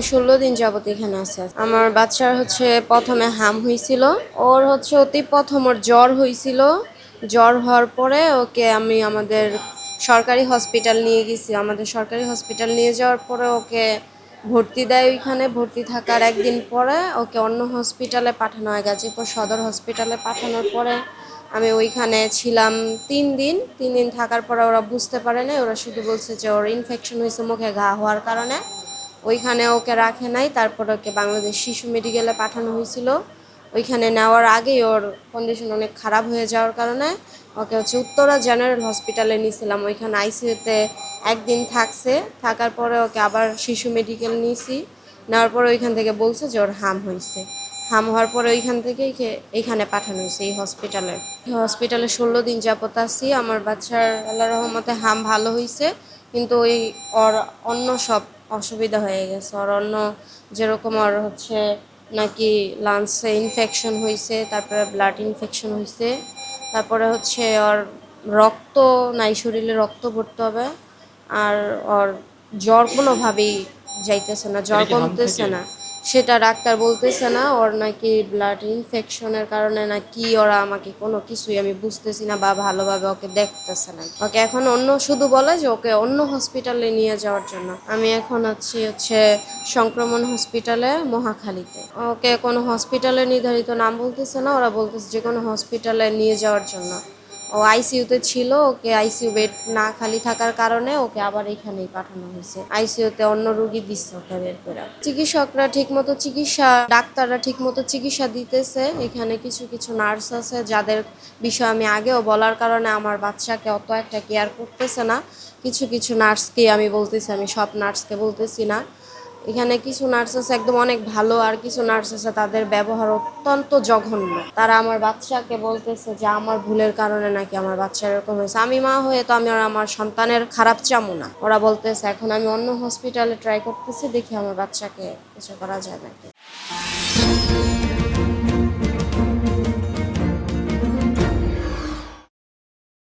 16 দিন যাবত এখানে আছে। আমার বাচ্চার প্রথমে হাম হয়েছিল, ওর অতি প্রথম ওর জ্বর হয়েছিল। জ্বর হওয়ার পরে ওকে আমি আমাদের সরকারি হসপিটাল নিয়ে গেছি। আমাদের সরকারি হসপিটাল নিয়ে যাওয়ার পরে ওকে ভর্তি দেয়। ওইখানে ভর্তি থাকার একদিন পরে ওকে অন্য হসপিটালে পাঠানো হয়, গাজীপুর সদর হসপিটালে পাঠানোর পরে আমি ওইখানে ছিলাম 3 দিন। 3 দিন থাকার পরে ওরা বুঝতে পারে নাই, ওরা শুধু বলছে যে ওর ইনফেকশন হয়েছে মুখে ঘা হওয়ার কারণে। ওইখানে ওকে রাখে নাই, তারপর ওকে বাংলাদেশ শিশু মেডিকেলে পাঠানো হয়েছিল। ওইখানে নেওয়ার আগেই ওর কন্ডিশন অনেক খারাপ হয়ে যাওয়ার কারণে ওকে উত্তরা জেনারেল হসপিটালে নিয়েছিলাম। ওইখানে আইসিইউতে একদিন থাকছে, থাকার পরে ওকে আবার শিশু মেডিকেল নিয়েছি। নেওয়ার পরে ওইখান থেকে বলছে যে ওর হাম হয়েছে। হাম হওয়ার পরে ওইখান থেকে এইখানে পাঠানো হয়েছে এই হসপিটালে। 16 দিন যাবত আছি। আমার বাচ্চার আল্লাহর রহমতে হাম ভালো হয়েছে, কিন্তু ওর অন্য সব অসুবিধা হয়ে গেছে। ওর অন্য যেরকম ওর নাকি লাংসে ইনফেকশন হয়েছে, তারপরে ব্লাড ইনফেকশন হয়েছে, তারপরে ওর রক্ত নাই, শরীরে রক্ত ভরতে হবে। আর ওর জ্বর কোনোভাবেই যাইতেছে না, জ্বর কমতেছে না। সেটা ডাক্তার বলতেছে না, ওর নাকি ব্লাড ইনফেকশনের কারণে না কি, ওরা আমাকে কোনো কিছুই আমি বুঝতেছি না বা ভালোভাবে ওকে দেখতেছে না। ওকে এখন শুধু বলে যে ওকে অন্য হসপিটালে নিয়ে যাওয়ার জন্য। আমি এখন আছি সংক্রমণ হসপিটালে মহাখালীতে। ওকে কোনো হসপিটালে নির্ধারিত নাম বলতেছে না, ওরা বলতেছে যে কোনো হসপিটালে নিয়ে যাওয়ার জন্য। ও আইসিইউতে ছিল, ওকে আইসিইউ বেড না খালি থাকার কারণে ওকে আবার এখানেই পাঠানো হয়েছে। আইসিইউতে অন্য রোগী দিচ্ছে ওকে বের করে। চিকিৎসকরা ঠিকমতো ডাক্তাররা ঠিকমতো চিকিৎসা দিতেছে। এখানে কিছু কিছু নার্স আছে যাদের বিষয় আমি আগেও বলার কারণে আমার বাচ্চাকে অত একটা কেয়ার করতেছে না। কিছু কিছু নার্সকে আমি বলতেছি, আমি সব নার্সকে বলতেছি না। এখানে কিছু নার্স আছে একদম অনেক ভালো, আর কিছু নার্স আছে তাদের ব্যবহার অত্যন্ত জঘন্য। তারা আমার বাচ্চাকে বলতেছে যে আমার ভুলের কারণে নাকি আমার বাচ্চা এরকম হয়েছে। আমি মা হয়ে তো আমি আর আমার সন্তানের খারাপ চামো না। ওরা বলতেছে এখন আমি অন্য হসপিটালে ট্রাই করতেছি, দেখি আমার বাচ্চাকে কিছু করা যায় নাকি।